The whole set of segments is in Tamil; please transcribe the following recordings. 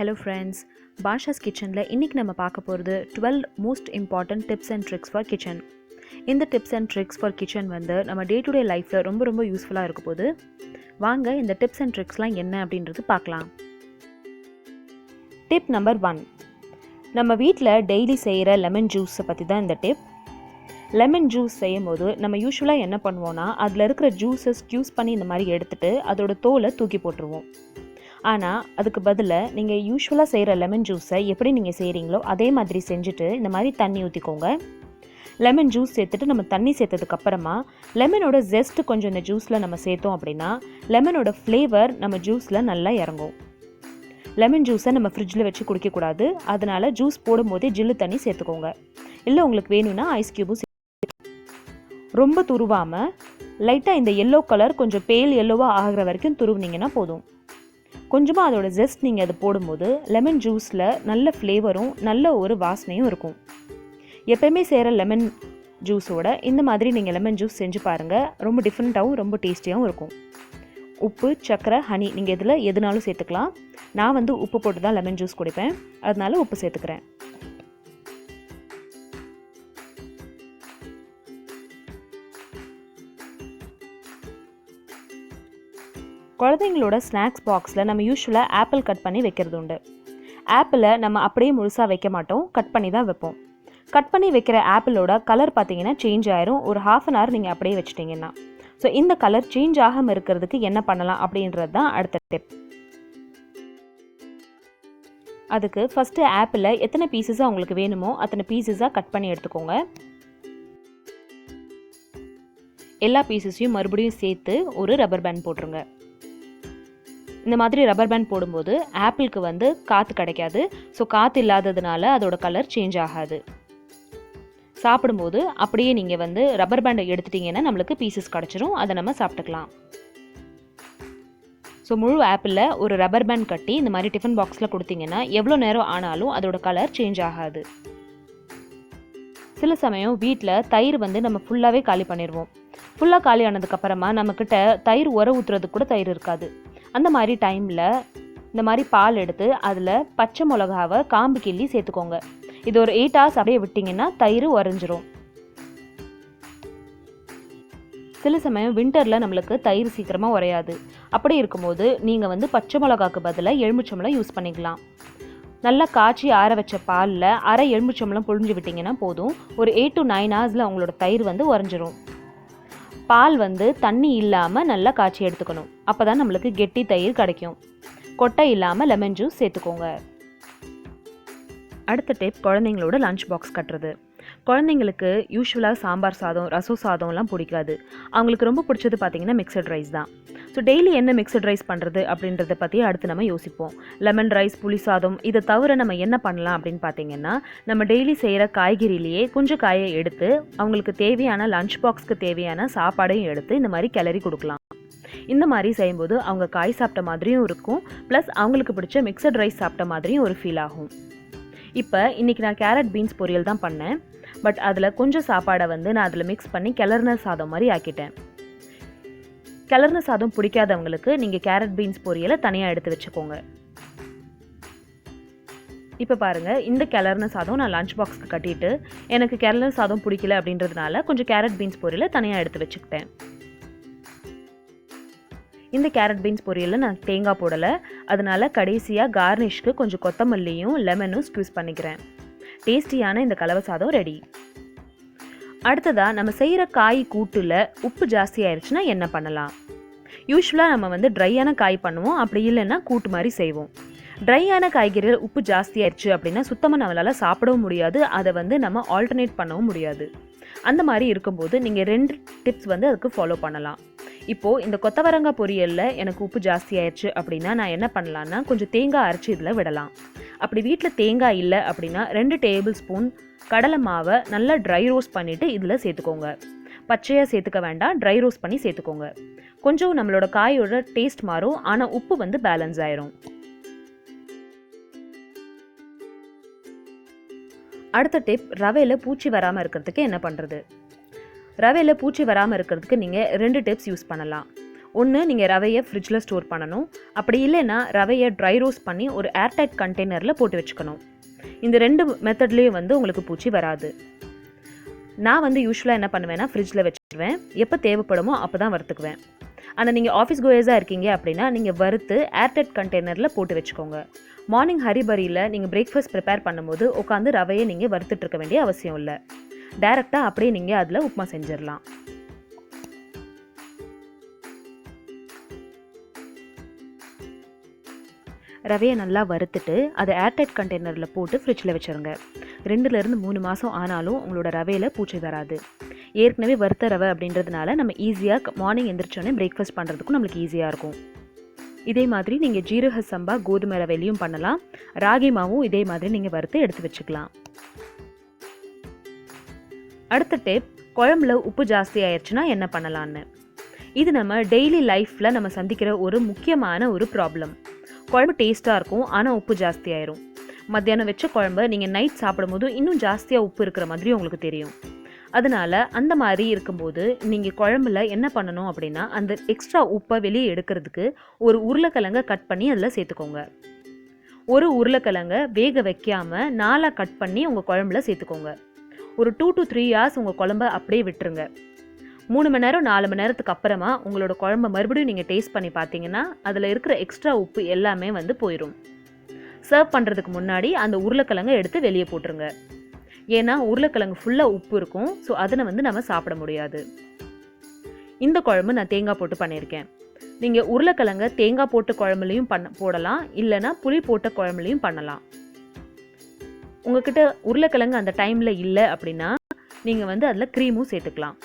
Hello friends, bashaskitchenல இன்னைக்கு நம்ம பார்க்க போறது 12 most important tips and tricks for kitchen. இந்த tips and tricks for kitchen வந்து நம்ம டே டு டே லைஃப்ல ரொம்ப யூஸ்ஃபுல்லா இருக்க போகுது. வாங்க இந்த tips and tricksலாம் என்ன அப்படின்றது பார்க்கலாம். Tip number 1. நம்ம வீட்ல டெய்லி செய்யற லெமன் ஜூஸ் பத்தி தான் இந்த டிப். லெமன் ஜூஸ் செய்யும்போது நம்ம யூசுவலா என்ன பண்ணுவோம்னா அதுல இருக்கிற ஜூஸை ஸ்க்யூஸ் பண்ணி இந்த மாதிரி எடுத்துட்டு அதோட தோலை தூக்கி போட்டுருவோம். ஆனால் அதுக்கு பதிலாக நீங்கள் யூஸ்வலாக செய்கிற லெமன் ஜூஸை எப்படி நீங்கள் செய்கிறீங்களோ அதே மாதிரி செஞ்சுட்டு இந்த மாதிரி தண்ணி ஊற்றிக்கோங்க. லெமன் ஜூஸ் சேர்த்துட்டு நம்ம தண்ணி சேர்த்ததுக்கப்புறமா லெமனோட ஜெஸ்ட்டு கொஞ்சம் இந்த ஜூஸில் நம்ம சேர்த்தோம் அப்படின்னா லெமனோட ஃப்ளேவர் நம்ம ஜூஸில் நல்லா இறங்கும். லெமன் ஜூஸை நம்ம ஃப்ரிட்ஜில் வச்சு குடிக்கக்கூடாது, அதனால் ஜூஸ் போடும்போதே ஜில்லு தண்ணி சேர்த்துக்கோங்க. இல்லை உங்களுக்கு வேணும்னா ஐஸ் க்யூபும் ரொம்ப துருவாமல் லைட்டாக இந்த எல்லோ கலர் கொஞ்சம் பேல் எல்லோவாக ஆகிற வரைக்கும் துருவினீங்கன்னா போதும். கொஞ்சமாக அதோட ஜெஸ்ட் நீங்கள் அது போடும்போது லெமன் ஜூஸில் நல்ல ஃப்ளேவரும் நல்ல ஒரு வாசனையும் இருக்கும். எப்போயுமே செய்கிற லெமன் ஜூஸோட இந்த மாதிரி நீங்கள் லெமன் ஜூஸ் செஞ்சு பாருங்கள், ரொம்ப டிஃப்ரெண்ட்டாகவும் ரொம்ப டேஸ்டியாகவும் இருக்கும். உப்பு, சர்க்கரை, ஹனி நீங்கள் இதில் எதுனாலும் சேர்த்துக்கலாம். நான் வந்து உப்பு போட்டு தான் லெமன் ஜூஸ் குடிப்பேன், அதனால உப்பு சேர்த்துக்கிறேன். குழந்தைங்களோட ஸ்நாக்ஸ் பாக்ஸில் நம்ம யூஸ்வலாக ஆப்பிள் கட் பண்ணி வைக்கிறது உண்டு. ஆப்பிளை நம்ம அப்படியே முழுசாக வைக்க மாட்டோம், கட் பண்ணி தான் வைப்போம். கட் பண்ணி வைக்கிற ஆப்பிளோட கலர் பார்த்தீங்கன்னா சேஞ்ச் ஆயிரும் ஒரு ½ an hour நீங்கள் அப்படியே வச்சுட்டிங்கன்னா. ஸோ இந்த கலர் சேஞ்ச் ஆகாமல் இருக்கிறதுக்கு என்ன பண்ணலாம் அப்படின்றது தான் அடுத்த டிப். அதுக்கு ஃபஸ்ட்டு ஆப்பிளை எத்தனை பீசஸாக உங்களுக்கு வேணுமோ அத்தனை பீசஸாக கட் பண்ணி எடுத்துக்கோங்க. எல்லா பீசஸையும் மறுபடியும் சேர்த்து ஒரு ரப்பர் பேண்ட் போட்டுருங்க. இந்த மாதிரி ரப்பர் பேண்ட் போடும்போது ஆப்பிளுக்கு வந்து காற்று கிடைக்காது, ஸோ காற்று இல்லாததுனால அதோட கலர் சேஞ்ச் ஆகாது. சாப்பிடும்போது அப்படியே நீங்கள் வந்து ரப்பர் பேண்டை எடுத்துட்டிங்கன்னா நம்மளுக்கு பீசஸ் கிடச்சிரும், அதை நம்ம சாப்பிட்டுக்கலாம். ஸோ முழு ஆப்பிளில் ஒரு ரப்பர் பேண்ட் கட்டி இந்த மாதிரி டிஃபன் பாக்ஸில் கொடுத்தீங்கன்னா எவ்வளோ நேரம் ஆனாலும் அதோட கலர் சேஞ்ச் ஆகாது. சில சமயம் வீட்டில் தயிர் வந்து நம்ம ஃபுல்லாகவே காலி பண்ணிடுவோம். ஃபுல்லாக காலி ஆனதுக்கப்புறமா நம்மக்கிட்ட தயிர் உர ஊற்றுறதுக்கு கூட தயிர் இருக்காது. அந்த மாதிரி டைமில் இந்த மாதிரி பால் எடுத்து அதில் பச்சை மிளகாவை காம்பு கிள்ளி சேர்த்துக்கோங்க. இது ஒரு 8 hours அப்படியே விட்டிங்கன்னா தயிர் உறைஞ்சிரும். சில சமயம் வின்டரில் நம்மளுக்கு தயிர் சீக்கிரமாக உரையாது. அப்படி இருக்கும்போது நீங்கள் வந்து பச்சை மிளகாக்கு பதிலாக எலுமிச்சம்பழம் யூஸ் பண்ணிக்கலாம். நல்லா காய்ச்சி ஆற வச்ச பாலில் அரை எலுமிச்சம்பழம் புழிஞ்சு விட்டிங்கன்னா போதும், ஒரு 8 to 9 hours உங்களோட தயிர் வந்து உறைஞ்சிரும். பால் வந்து தண்ணி இல்லாமல் நல்லா காய்ச்சி எடுத்துக்கணும், அப்போ தான் நம்மளுக்கு கெட்டி தயிர் கிடைக்கும். கொட்டை இல்லாமல் லெமன் ஜூஸ் சேர்த்துக்கோங்க. அடுத்த டிப் குழந்தைங்களோட லஞ்ச் பாக்ஸ் கட்டுறது. குழந்தைங்களுக்கு யூஸ்வலாக சாம்பார் சாதம், ரசம் சாதம்லாம் பிடிக்காது. அவங்களுக்கு ரொம்ப பிடிச்சது பார்த்திங்கன்னா மிக்சட் ரைஸ் தான். ஸோ டெய்லி என்ன மிக்சட் ரைஸ் பண்ணுறது அப்படின்றத பற்றி அடுத்து நம்ம யோசிப்போம். லெமன் ரைஸ், புளி சாதம், இதை தவிர நம்ம என்ன பண்ணலாம் அப்படின்னு பார்த்தீங்கன்னா நம்ம டெய்லி செய்கிற காய்கறியிலேயே கொஞ்சம் காயை எடுத்து அவங்களுக்கு தேவையான லஞ்ச் பாக்ஸ்க்கு தேவையான சாப்பாடையும் எடுத்து இந்த மாதிரி கிளறி கொடுக்கலாம். இந்த மாதிரி செய்யும்போது அவங்க காய் சாப்பிட்ட மாதிரியும் இருக்கும், ப்ளஸ் அவங்களுக்கு பிடிச்ச மிக்சட் ரைஸ் சாப்பிட்ட மாதிரியும் ஒரு ஃபீல் ஆகும். இப்போ இன்றைக்கி நான் கேரட் பீன்ஸ் பொரியல் தான் பண்ணேன், பட் அதில் கொஞ்சம் சாப்பாடை வந்து நான் அதில் மிக்ஸ் பண்ணி கிளறின சாதம் மாதிரி ஆக்கிட்டேன். கிளறின சாதம் பிடிக்காதவங்களுக்கு நீங்கள் கேரட் பீன்ஸ் பொரியலை தனியாக எடுத்து வச்சுக்கோங்க. இப்போ பாருங்கள், இந்த கிளறின சாதம் நான் லஞ்ச் பாக்ஸ்க்கு கட்டிட்டு எனக்கு கிளறின சாதம் பிடிக்கல அப்படின்றதுனால கொஞ்சம் கேரட் பீன்ஸ் பொரியலை தனியாக எடுத்து வச்சுக்கிட்டேன். இந்த கேரட் பீன்ஸ் பொரியலில் நான் தேங்காய் போடலை, அதனால கடைசியாக கார்னிஷ்க்கு கொஞ்சம் கொத்தமல்லியும் லெமனும் ஸ்க்யூஸ் பண்ணிக்கிறேன். டேஸ்டியான இந்த கலவை சாதம் ரெடி. அடுத்ததாக நம்ம செய்கிற காய் கூட்டில் உப்பு ஜாஸ்தி ஆயிடுச்சுன்னா என்ன பண்ணலாம்? யூஸ்வலாக நம்ம வந்து ட்ரையான காய் பண்ணுவோம், அப்படி இல்லைன்னா கூட்டு மாதிரி செய்வோம். ட்ரையான காய்கறிகள் உப்பு ஜாஸ்தி ஆயிடுச்சு அப்படின்னா சுத்தமாக நம்மளால் சாப்பிடவும் முடியாது, அதை வந்து நம்ம ஆல்டர்னேட் பண்ணவும் முடியாது. அந்த மாதிரி இருக்கும்போது நீங்கள் 2 டிப்ஸ் வந்து அதுக்கு ஃபாலோ பண்ணலாம். இப்போது இந்த கொத்தவரங்காய் பொரியலில் எனக்கு உப்பு ஜாஸ்தி ஆயிடுச்சு அப்படின்னா நான் என்ன பண்ணலான்னா கொஞ்சம் தேங்காய் அரைச்சி இதில் விடலாம். அப்படி வீட்டில் தேங்காய் இல்லை அப்படின்னா 2 டேபிள் ஸ்பூன் கடலை மாவை நல்லா ட்ரை ரோஸ்ட் பண்ணிவிட்டு இதில் சேர்த்துக்கோங்க. பச்சையாக சேர்த்துக்க வேண்டாம், ட்ரை ரோஸ்ட் பண்ணி சேர்த்துக்கோங்க. கொஞ்சம் நம்மளோட காயோட டேஸ்ட் மாறும், ஆனால் உப்பு வந்து பேலன்ஸ் ஆயிரும். அடுத்த டிப், ரவையில் பூச்சி வராமல் இருக்கிறதுக்கு என்ன பண்ணுறது? ரவையில் பூச்சி வராமல் இருக்கிறதுக்கு நீங்கள் 2 டிப்ஸ் யூஸ் பண்ணலாம். ஒன்று நீங்கள் ரவையை ஃப்ரிட்ஜில் ஸ்டோர் பண்ணணும். அப்படி இல்லைன்னா ரவையை ட்ரை ரோஸ்ட் பண்ணி ஒரு ஏர்டைட் கண்டெய்னரில் போட்டு வச்சுக்கணும். இந்த 2 மெத்தட்லேயும் வந்து உங்களுக்கு பூச்சி வராது. நான் வந்து யூஸ்வலாக என்ன பண்ணுவேன்னா ஃப்ரிட்ஜில் வச்சுருவேன். எப்போ தேவைப்படுமோ அப்போ தான் வறுத்துக்குவேன். ஆனால் நீங்கள் ஆஃபீஸ் கோயர்ஸாக இருக்கீங்க அப்படின்னா நீங்கள் வறுத்து ஏர்டைட் கண்டெய்னரில் போட்டு வச்சுக்கோங்க. மார்னிங் ஹரிபரியில் நீங்கள் பிரேக்ஃபாஸ்ட் ப்ரிப்பேர் பண்ணும்போது உட்காந்து ரவையை நீங்கள் வறுத்துட்ருக்க வேண்டிய அவசியம் இல்லை. டைரெக்டாக அப்படியே நீங்கள் அதில் உப்புமா செஞ்சிடலாம். ரவையை நல்லா வறுத்துட்டு அதை ஏர்டைட் கண்டெய்னரில் போட்டு ஃப்ரிட்ஜில் வச்சுருங்க. 2-3 மாதம் ஆனாலும் உங்களோட ரவையில் பூச்சி வராது. ஏற்கனவே வறுத்த ரவை அப்படின்றதுனால நம்ம ஈஸியாக மார்னிங் எந்திரிச்சோன்னே பிரேக்ஃபாஸ்ட் பண்ணுறதுக்கும் நம்மளுக்கு ஈஸியாக இருக்கும். இதே மாதிரி நீங்கள் ஜீரக சம்பா கோதுமை ரவையிலையும் பண்ணலாம். ராகி மாவும் இதே மாதிரி நீங்கள் வறுத்து எடுத்து வச்சுக்கலாம். அடுத்த டிப், குழம்புல உப்பு ஜாஸ்தி ஆயிடுச்சுன்னா என்ன பண்ணலான்னு. இது நம்ம டெய்லி லைஃப்பில் நம்ம சந்திக்கிற ஒரு முக்கியமான ஒரு ப்ராப்ளம். குழம்பு டேஸ்ட்டாக இருக்கும், ஆனால் உப்பு ஜாஸ்தி ஆயிரும். மத்தியானம் வச்ச குழம்பு நீங்கள் நைட் சாப்பிடும்போது இன்னும் ஜாஸ்தியாக உப்பு இருக்கிற மாதிரி உங்களுக்கு தெரியும். அதனால் அந்த மாதிரி இருக்கும்போது நீங்கள் குழம்புல என்ன பண்ணணும் அப்படின்னா, அந்த எக்ஸ்ட்ரா உப்பை வெளியே எடுக்கிறதுக்கு ஒரு உருளைக்கிழங்கை கட் பண்ணி அதில் சேர்த்துக்கோங்க. ஒரு உருளைக்கிழங்கை வேக வைக்காமல் 4 கட் பண்ணி உங்கள் குழம்புல சேர்த்துக்கோங்க. ஒரு 2 to 3 hours உங்கள் குழம்பை அப்படியே விட்டுருங்க. 3 மணி நேரம் 4 மணி நேரத்துக்கு அப்புறமா உங்களோட குழம்பு மறுபடியும் நீங்கள் டேஸ்ட் பண்ணி பார்த்தீங்கன்னா அதில் இருக்கிற எக்ஸ்ட்ரா உப்பு எல்லாமே வந்து போயிடும். சர்வ் பண்ணுறதுக்கு முன்னாடி அந்த உருளைக்கிழங்கை எடுத்து வெளியே போட்டுருங்க. ஏன்னா உருளைக்கிழங்கு ஃபுல்லாக உப்பு இருக்கும். ஸோ அதனை வந்து நம்ம சாப்பிட முடியாது. இந்த குழம்பு நான் தேங்காய் போட்டு பண்ணியிருக்கேன். நீங்கள் உருளைக்கிழங்கை தேங்காய் போட்டு குழம்புலையும் போடலாம், இல்லைனா புளி போட்ட குழம்புலையும் பண்ணலாம். உங்ககிட்ட உருளைக்கிழங்கு அந்த டைமில் இல்லை அப்படின்னா நீங்கள் வந்து அதில் க்ரீமும் சேர்த்துக்கலாம்.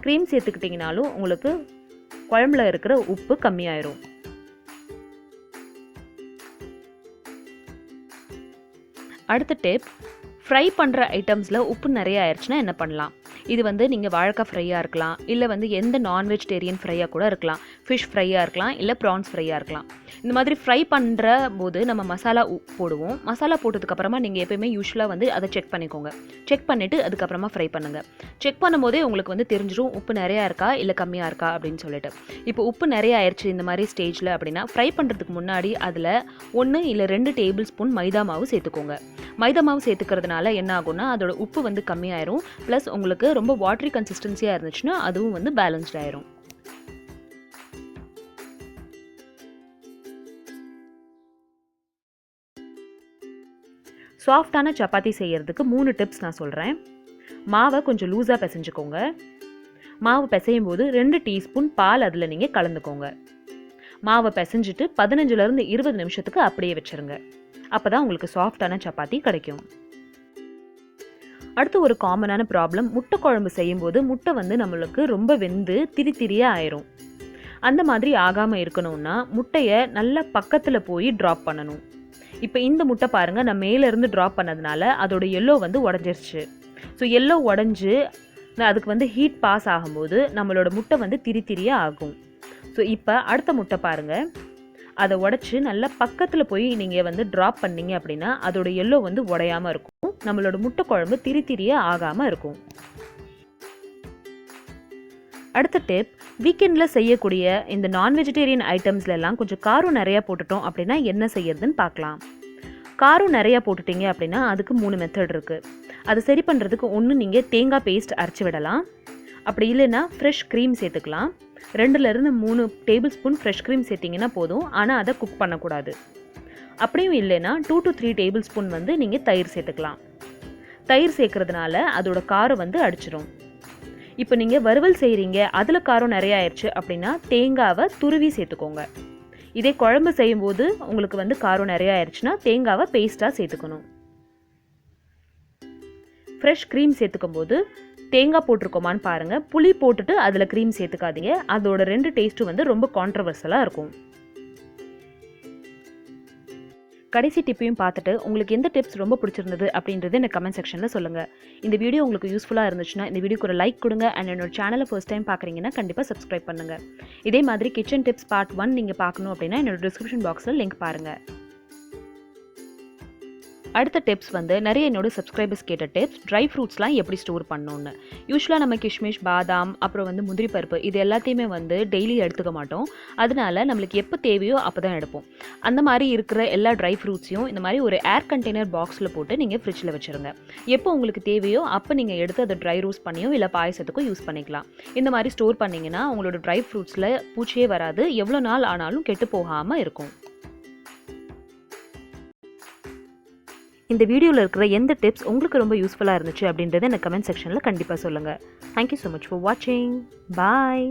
க்ரீம் சேர்த்துக்கிட்டிங்கனாலும் உங்களுக்கு குழம்புல இருக்கிற உப்பு கம்மியாயிரும். அடுத்த டிப், ஃப்ரை பண்ணுற ஐட்டம்ஸில் உப்பு நிறைய ஆயிடுச்சுன்னா என்ன பண்ணலாம். இது வந்து நீங்கள் வாழைக்காய் ஃப்ரையாக இருக்கலாம், இல்லை வந்து எந்த நான்வெஜிடேரியன் ஃப்ரையாக கூட இருக்கலாம், ஃபிஷ் ஃப்ரையாக இருக்கலாம், இல்லை ப்ரான்ஸ் ஃப்ரையாக இருக்கலாம். இந்த மாதிரி ஃப்ரை பண்ணுற போது நம்ம மசாலா போடுவோம். மசாலா போட்டதுக்கப்புறமா நீங்கள் எப்போயுமே யூஸ்வலாக வந்து அதை செக் பண்ணிக்கோங்க. செக் பண்ணிவிட்டு அதுக்கப்புறமா ஃப்ரை பண்ணுங்கள். செக் பண்ணும்போதே உங்களுக்கு வந்து தெரிஞ்சிடும் உப்பு நிறையா இருக்கா இல்லை கம்மியாக இருக்கா அப்படின்னு சொல்லிட்டு. இப்போ உப்பு நிறைய ஆயிடுச்சு இந்த மாதிரி ஸ்டேஜில் அப்படின்னா ஃப்ரை பண்ணுறதுக்கு முன்னாடி அதில் 1 இல்லை 2 டேபிள் ஸ்பூன் மைதா மாவு சேர்த்துக்கோங்க. மைதா மாவு சேர்த்துக்கிறதுனால என்ன ஆகும்னா அதோட உப்பு வந்து கம்மியாயிரும். ப்ளஸ் உங்களுக்கு ரொம்ப வாட்டரி கன்சிஸ்டன்சியாக இருந்துச்சுன்னா அதுவும் வந்து பேலன்ஸ்ட் ஆயிரும். சாஃப்டான சப்பாத்தி செய்யறதுக்கு 3 டிப்ஸ் நான் சொல்கிறேன். மாவை கொஞ்சம் லூஸாக பிசைஞ்சுக்கோங்க. மாவு பிசையும் போது 2 டீஸ்பூன் பால் அதில் நீங்கள் கலந்துக்கோங்க. மாவை பிசைஞ்சிட்டு 15-20 நிமிஷத்துக்கு அப்படியே வச்சுருங்க. அப்போ தான் உங்களுக்கு சாஃப்டான சப்பாத்தி கிடைக்கும். அடுத்து ஒரு காமனான ப்ராப்ளம், முட்டை குழம்பு செய்யும்போது முட்டை வந்து நம்மளுக்கு ரொம்ப வெந்து திரியாக ஆயிரும். அந்த மாதிரி ஆகாமல் இருக்கணும்னா முட்டையை நல்லா பக்கத்தில் போய் ட்ராப் பண்ணணும். இப்போ இந்த முட்டை பாருங்கள், நான் மேலேருந்து ட்ராப் பண்ணதுனால அதோட எல்லோ வந்து உடஞ்சிருச்சு. ஸோ எல்லோ உடஞ்சி அதுக்கு வந்து ஹீட் பாஸ் ஆகும்போது நம்மளோட முட்டை வந்து திரியாக ஆகும். ஸோ இப்போ அடுத்த முட்டை பாருங்கள், அதை உடச்சி நல்லா பக்கத்தில் போய் நீங்கள் வந்து ட்ராப் பண்ணிங்க அப்படின்னா அதோட எல்லோ வந்து உடையாமல் இருக்கும். நம்மளோட முட்டை குழம்பு திரியாக ஆகாமல் இருக்கும். அடுத்த டிப், வீக்கெண்டில் செய்யக்கூடிய இந்த நான்வெஜிடேரியன் ஐட்டம்ஸ்லாம் கொஞ்சம் காரம் நிறையா போட்டுட்டோம் அப்படின்னா என்ன செய்யறதுன்னு பார்க்கலாம். காரம் நிறையா போட்டுட்டீங்க அப்படின்னா அதுக்கு 3 மெத்தட் இருக்குது. அதை சரி பண்ணுறதுக்கு ஒன்று நீங்கள் தேங்காய் பேஸ்ட் அரைச்சி விடலாம். அப்படி இல்லைன்னா ஃப்ரெஷ் க்ரீம் சேர்த்துக்கலாம். 2-3 டேபிள் ஸ்பூன் ஃப்ரெஷ் க்ரீம் சேர்த்திங்கன்னா போதும். ஆனால் அதை குக் பண்ணக்கூடாது. அப்படியும் இல்லைன்னா 2 to 3 டேபிள் ஸ்பூன் வந்து நீங்கள் தயிர் சேர்த்துக்கலாம். தயிர் சேர்க்கறதுனால அதோட காரம் வந்து அடிச்சிடும். இப்போ நீங்கள் வறுவல் செய்கிறீங்க, அதில் காரம் நிறைய ஆயிடுச்சு அப்படின்னா தேங்காவை துருவி சேர்த்துக்கோங்க. இதே குழம்பு செய்யும்போது உங்களுக்கு வந்து காரம் நிறைய ஆயிடுச்சுன்னா தேங்காவை பேஸ்ட்டாக சேர்த்துக்கணும். ஃப்ரெஷ் க்ரீம் சேர்த்துக்கும் போது தேங்காய் போட்டிருக்கோமான்னு பாருங்கள். புளி போட்டுட்டு அதில் க்ரீம் சேர்த்துக்காதீங்க. அதோட 2 டேஸ்ட்டும் வந்து ரொம்ப கான்ட்ரவர்சலாக இருக்கும். கடைசி டிப்பையும் பார்த்துட்டு உங்களுக்கு எந்த டிப்ஸ் ரொம்ப பிடிச்சிருந்தது அப்படின்றது எனக்கு கமெண்ட் செக்ஷனில் சொல்லுங்கள். இந்த வீடியோ உங்களுக்கு யூஸ்ஃபுல்லாக இருந்துச்சுன்னா இந்த வீடியோக்கு ஒரு லைக் கொடுங்க. அண்ட் என்னோட சேனலை ஃபர்ஸ்ட் டைம் பார்க்குறீங்கன்னா கண்டிப்பாக சப்ஸ்கிரைப் பண்ணுங்கள். இதே மாதிரி கிச்சன் டிப்ஸ் பார்ட் 1 நீங்கள் பார்க்கணும் அப்படின்னா என்னோட டிஸ்கிரிப்ஷன் பாக்ஸில் லிங்க் பாருங்கள். அடுத்த டிப்ஸ் வந்து நிறைய என்னோட சப்ஸ்கிரைபர்ஸ் கேட்ட டிப்ஸ், ட்ரை ஃப்ரூட்ஸ்லாம் எப்படி ஸ்டோர் பண்ணணும்னு. யூஸ்வலாக நம்ம கிஷ்மிஷ், பாதாம், அப்புறம் வந்து முந்திரி பருப்பு இது எல்லாத்தையுமே வந்து டெய்லி எடுத்துக்க மாட்டோம். அதனால நம்மளுக்கு எப்போ தேவையோ அப்போ தான் எடுப்போம். அந்த மாதிரி இருக்கிற எல்லா ட்ரை ஃப்ரூட்ஸையும் இந்த மாதிரி ஒரு ஏர் கண்டெய்னர் பாக்ஸில் போட்டு நீங்கள் ஃப்ரிட்ஜில் வச்சுருங்க. எப்போ உங்களுக்கு தேவையோ அப்போ நீங்கள் எடுத்து அதை ட்ரை ரோஸ்ட் பண்ணியோ இல்லை பாயசத்துக்கும் யூஸ் பண்ணிக்கலாம். இந்த மாதிரி ஸ்டோர் பண்ணிங்கன்னா உங்களோட ட்ரை ஃப்ரூட்ஸில் பூச்சியே வராது, எவ்வளோ நாள் ஆனாலும் கெட்டு போகாமல் இருக்கும். இந்த வீடியோவில் இருக்கிற எந்த டிப்ஸ் உங்களுக்கு ரொம்ப யூஸ்ஃபுல்லாக இருந்துச்சு அப்படின்றத எனக்கு கமெண்ட் செக்ஷனில் கண்டிப்பாக சொல்லுங்கள். தேங்க்யூ ஸோ மச் ஃபார் வாட்சிங். பாய்.